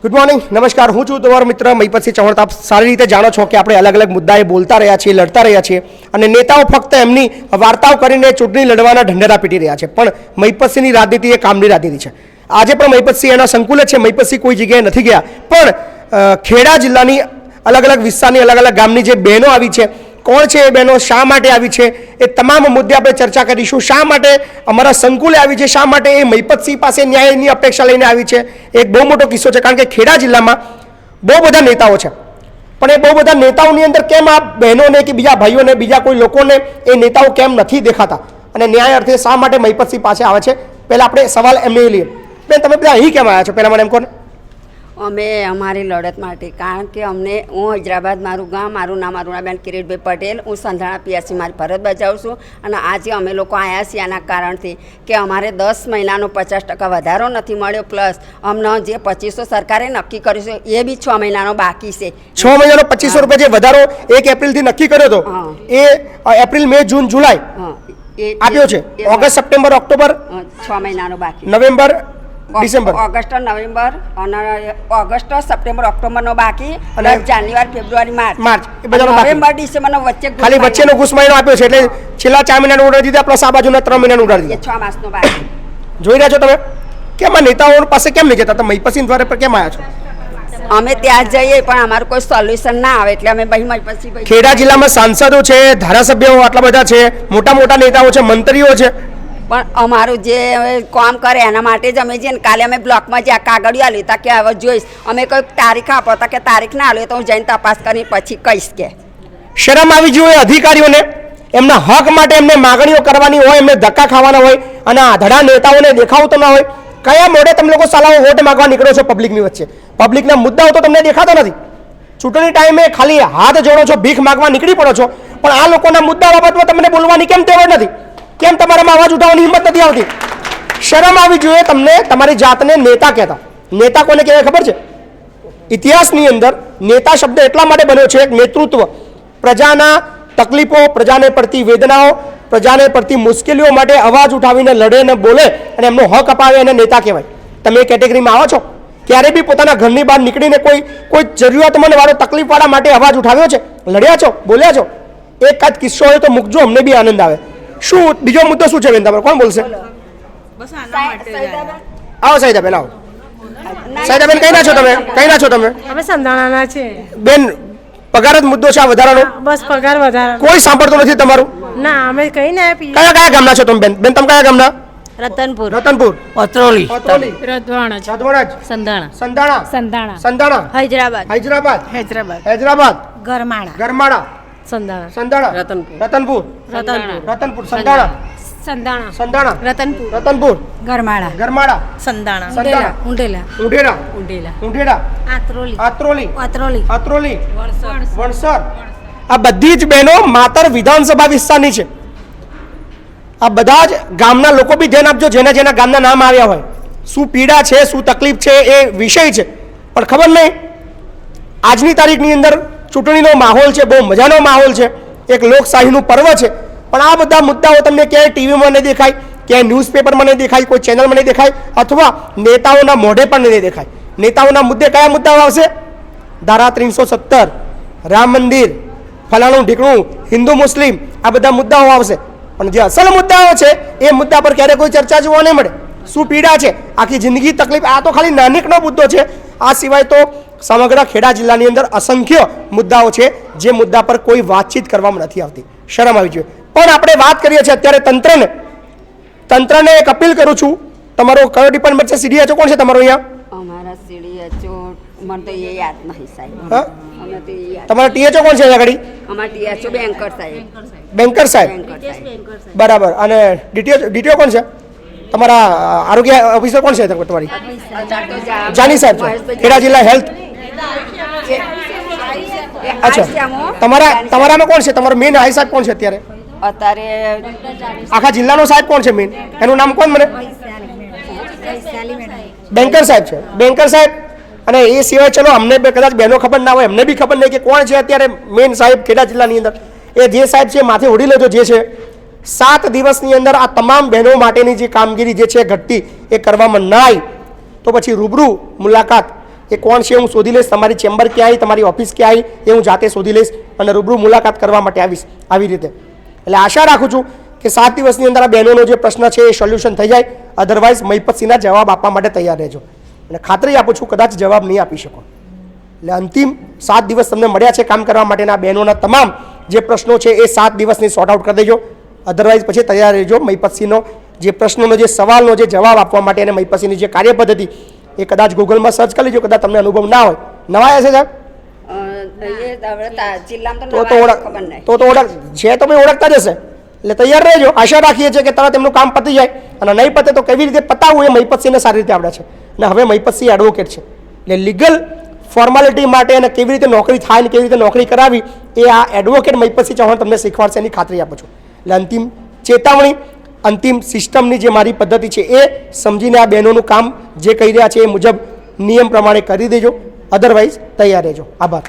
Good morning, નમસ્કાર. હું છું તમારો મિત્ર મહિપતસિંહ ચૌહાણ. આપ સારી રીતે જાણો છો કે આપણે અલગ અલગ મુદ્દાએ બોલતા રહ્યા છીએ, લડતા રહ્યા છીએ અને નેતાઓ ફક્ત એમની વાર્તાઓ કરીને ચૂંટણી લડવાના ઢંઢેરા પીટી રહ્યા છે. પણ મહિપતસિંહની રાજનીતિ એ કામની રાજનીતિ છે. આજે પણ મહિપતસિંહ એના સંકુલ જ છે. મહિપતસિંહ કોઈ જગ્યાએ નથી ગયા, પણ ખેડા જિલ્લાની અલગ અલગ વિસ્તારની અલગ અલગ ગામની જે બહેનો આવી છે, કોણ છે એ બહેનો, શા માટે આવી છે, એ તમામ મુદ્દે આપણે ચર્ચા કરીશું. શા માટે અમારા સંકુલે આવી છે, શા માટે એ મહિપતસિંહ પાસે ન્યાયની અપેક્ષા લઈને આવી છે. એક બહુ મોટો કિસ્સો છે, કારણ કે ખેડા જિલ્લામાં બહુ બધા નેતાઓ છે, પણ એ બહુ બધા નેતાઓની અંદર કેમ આ બહેનોને કે બીજા ભાઈઓને, બીજા કોઈ લોકોને એ નેતાઓ કેમ નથી દેખાતા અને ન્યાય અર્થે શા માટે મહિપતસિંહ પાસે આવે છે? પહેલાં આપણે સવાલ એમને લઈએ. બેન, તમે બધા અહીં કેમ આવ્યા છો? પહેલાં મને એમ કહો ને. અમે અમારી લડત માટે, કારણ કે અમને, હું હૈદરાબાદ મારું ગામ, મારું નામ અરુણાબેન કિરીટભાઈ પટેલ, હું સંધાણા પીએસસી મારી ફરજ બજાવું છું. અને આજે અમે લોકો આવ્યા છીએ આના કારણથી કે અમારે 10 મહિનાનો 50% વધારો નથી મળ્યો, પ્લસ અમને જે 2500 સરકારે નક્કી કર્યું છે એ બી 6 મહિનાનો બાકી છે. 6 મહિનાનો 2500 રૂપિયા જે વધારો 1 એપ્રિલથી નક્કી કર્યો હતો, એ એપ્રિલ, મે, જૂન, જુલાઈ આપ્યો છે. ઓગસ્ટ, સપ્ટેમ્બર, ઓક્ટોબર 6 મહિનાનો બાકી. નવેમ્બર, ડિસેમ્બર, ઓગસ્ટ, નવેમ્બર અને ઓગસ્ટ, સપ્ટેમ્બર, ઓક્ટોબરનો બાકી અને જાન્યુઆરી, ફેબ્રુઆરી, માર્ચ એ બધાનો બાકી. નવેમ્બર, ડિસેમ્બરનો વચ્ચે ખાલી વચ્ચેનો ઘૂસ મહિનો આપ્યો છે. એટલે છેલ્લા 4 મહિનાનો ઓર્ડર દીધા, પ્લસ આ બાજુના 3 મહિનાનો ઓર્ડર દીધા. 6 માસનો બાકી. જોઈ રહ્યા છો તમે? કેમ આ નેતાઓ પાસે કેમ નહીં જતા? તમે મહિપતસિંહ દ્વારા પર કેમ આવ્યા છો? અમે ત્યાં જઈએ પણ અમારું કોઈ સોલ્યુશન ના આવે, એટલે અમે મહિપતસિંહ. ખેડા જિલ્લામાં સાંસદો છે, ધારાસભ્યો આટલા બધા છે, મોટા મોટા નેતાઓ છે, મંત્રીઓ છે, પણ અમારું જે કામ કરે એના માટે જ અમે જઈએ ને. કાલે અમે બ્લોકમાં જ્યાં કાગળિયા આલી હતા કે હવે જોઈશ, અમે કોઈ તારીખ આપો હતા કે તારીખ ના આલી તો હું જઈને તપાસ કરી પછી કહીશ. કે શરમ આવી જોઈએ અધિકારીઓને. એમના હક માટે એમને માગણીઓ કરવાની હોય, એમને ધક્કા ખાવાના હોય અને આધડા નેતાઓને દેખાવતો ના હોય. કયા મોડે તમે લોકો સલાહો વોટ માંગવા નીકળો છો પબ્લિકની વચ્ચે? પબ્લિકના મુદ્દાઓ તો તમને દેખાતા નથી. ચૂંટણી ટાઈમે ખાલી હાથ જોડો છો, ભીખ માંગવા નીકળી પડો છો, પણ આ લોકોના મુદ્દા બાબતમાં તમને બોલવાની કેમ તેવડ નથી? કેમ તમારામાં અવાજ ઉઠાવવાની હિંમત નથી આવતી? શરમ આવી જોઈએ તમને. તમારી જાતને નેતા કહેતા. નેતા કોને કહેવાય ખબર છે? ઇતિહાસની અંદર નેતા શબ્દ એટલા માટે બન્યો છે, નેતૃત્વ, પ્રજાના તકલીફો, પ્રજાને પડતી વેદનાઓ, પ્રજાને પડતી મુશ્કેલીઓ માટે અવાજ ઉઠાવીને લડે ને બોલે અને એમનો હક અપાવે એને નેતા કહેવાય. તમે એ કેટેગરીમાં આવો છો? ક્યારે બી પોતાના ઘરની બહાર નીકળીને કોઈ જરૂરિયાતમંદ વાળો, તકલીફવાળા માટે અવાજ ઉઠાવ્યો છે? લડ્યા છો? બોલ્યા છો? એક જ કિસ્સો હોય તો મૂકજો, અમને બી આનંદ આવે. શું બીજો મુદ્દો શું છે બેન તમારો? કોણ બોલશે? આવો સાઈદાબેન, આવો. સાઈદાબેન, કઈ ના છો તમે? કઈ ના છો તમે? અમે સંધાણાના છે બેન. પગાર જ મુદ્દો છે આ વધારાનો? બસ પગાર વધારા. કોઈ સાંભળતો નથી તમારું? ના, અમે કઈ ના આપી. કયા કયા ગામના છો તમે બેન? બેન, તમે કયા ગામના? રતનપુર, રતનપુર, ઓત્રોલી, રધવાણા, સંધાણા, સંધાણા, સંધાણા, સંધાણા, હૈદરાબાદ, હૈદરાબાદ, હૈદરાબાદ, હૈદરાબાદ, ગરમાળા, ગરમાળા, સંધાણા, સંધાણા, રતનપુર, રતનપુર, સંધાણા, સંધાણા, સંધાણા, રતનપુર, રતનપુર, ગરમાળા, ગરમાળા, સંધાણા, સંધાણા, ઉંડેલા, ઉંઢેરા, ઉંડેલા, ઉંઢેરા, આત્રોલી, આત્રોલી, આત્રોલી, આત્રોલી, વણસર. આ બધી જ બહેનો માતર વિધાનસભા વિસ્તારની છે. આ બધા જ ગામના લોકો બી ધ્યાન આપજો, જેના જેના ગામના નામ આવ્યા હોય. શું પીડા છે, શું તકલીફ છે એ વિષય છે, પણ ખબર નહીં. આજની તારીખની અંદર ચૂંટણીનો માહોલ છે, બહુ મજાનો માહોલ છે, એક લોકશાહીનું પર્વ છે, પણ આ બધા મુદ્દાઓ તમને ક્યાંય ટીવીમાં નહીં દેખાય, ક્યાંય ન્યૂઝપેપરમાં નહીં દેખાય, કોઈ ચેનલમાં નહીં દેખાય, અથવા નેતાઓના મોઢે પણ નહીં દેખાય. નેતાઓના મુદ્દે કયા મુદ્દાઓ આવશે? ધારા 370, રામ મંદિર, ફલાણું ઢીકણું, હિન્દુ મુસ્લિમ, આ બધા મુદ્દાઓ આવશે. પણ જે અસલ મુદ્દાઓ છે એ મુદ્દા પર ક્યારે કોઈ ચર્ચા જોવા નહીં મળે. શું પીડા છે, આખી જિંદગી તકલીફ, આ તો ખાલી નાનીકનો મુદ્દો છે. આ સિવાય તો સમગ્ર ખેડા જિલ્લાની અંદર અસંખ્ય મુદ્દાઓ છે જે મુદ્દા પર કોઈ વાતચીત કરવામાં નથી આવતી. શરમ આવી જોઈએ. પણ આપણે વાત કરીએ છીએ અત્યારે તંત્રને એક અપીલ કરું છું. તમારો કયો ડિપાર્ટમેન્ટ છે? સીડીએચઓ કોણ છે તમારો અહીંયા? અમારા સીડીએચઓ મને તો એ યાદ નહીં સાહેબ. તમારા ટીએચઓ કોણ છે અહીંયા આગળ? અમારા ટીએચઓ બેંકર સાહેબ. બેંકર સાહેબ, બરાબર. અને ડીટીઓ કોણ છે તમારા? આરોગ્ય ઓફિસર કોણ છે તમારી? જાની સાહેબ છે, ખેડા જિલ્લા હેલ્થ. અચ્છા, તમારામાં કોણ છે? તમારો મેઇન હાઈ સાહેબ કોણ છે અત્યારે? આખા જિલ્લાનો સાહેબ કોણ છે મેઇન? એનું નામ કોણ? મને બેંકર સાહેબ છે. બેંકર સાહેબ. અને એ સિવાય ચલો અમને કદાચ બહેનો ખબર ના હોય, એમને બી ખબર નહીં કે કોણ છે અત્યારે મેઇન સાહેબ ખેડા જિલ્લાની અંદર. એ જે સાહેબ છે માથે ઉડી લેજો. જે છે 7 દિવસની અંદર આ તમામ બહેનો માટેની જે કામગીરી જે છે ઘટતી એ કરવામાં ના આવી તો પછી રૂબરૂ મુલાકાત એ કોણ છે હું શોધી લઈશ, તમારી ચેમ્બર ક્યાં આવી, તમારી ઓફિસ ક્યાં આવી એ હું જાતે શોધી લઈશ અને રૂબરૂ મુલાકાત કરવા માટે આવીશ. આવી રીતે એટલે આશા રાખું છું કે 7 દિવસની અંદર આ બહેનોનો જે પ્રશ્ન છે એ સોલ્યુશન થઈ જાય. અધરવાઇઝ મહિપતસિંહના જવાબ આપવા માટે તૈયાર રહેજો અને ખાતરી આપું છું કદાચ જવાબ નહીં આપી શકો. એટલે અંતિમ 7 દિવસ તમને મળ્યા છે કામ કરવા માટેના. બહેનોના તમામ જે પ્રશ્નો છે એ 7 દિવસની સોર્ટ આઉટ કરી દેજો. અધરવાઇઝ પછી તૈયાર રહેજો. મહિપતસિંહનો જે પ્રશ્નનો જે સવાલનો જે જવાબ આપવા માટે અને મહિપતસિંહની જે કાર્યપદ્ધતિ એ કદાચ ગૂગલમાં સર્ચ કરી લેજો. કદાચ તમને અનુભવ ના હોય, નવા આવ્યા છે સાહેબ જિલ્લામાં તો ખબર નહીં. તો ઓળખ છે તો ભાઈ ઓળખતા જશે. એટલે તૈયાર રહેજો. આશા રાખીએ છીએ કે તરત એમનું કામ પતી જાય અને નહીં પતે તો કેવી રીતે પતાવવું એ મહિપતસિંહને સારી રીતે આવડે છે. અને હવે મહિપતસિંહ એડવોકેટ છે એટલે લીગલ ફોર્માલિટી માટે અને કેવી રીતે નોકરી થાય અને કેવી રીતે નોકરી કરાવી એ આ એડવોકેટ મહિપતસિંહ ચૌહાણ તમને શીખવાડશે એની ખાતરી આપું છું. એટલે અંતિમ ચેતવણી, અંતિમ સિસ્ટમની જે મારી પદ્ધતિ છે એ સમજીને આ બહેનોનું કામ જે કહી રહ્યા છે એ મુજબ નિયમ પ્રમાણે કરી દેજો. અધરવાઇઝ તૈયાર રહેજો. આભાર.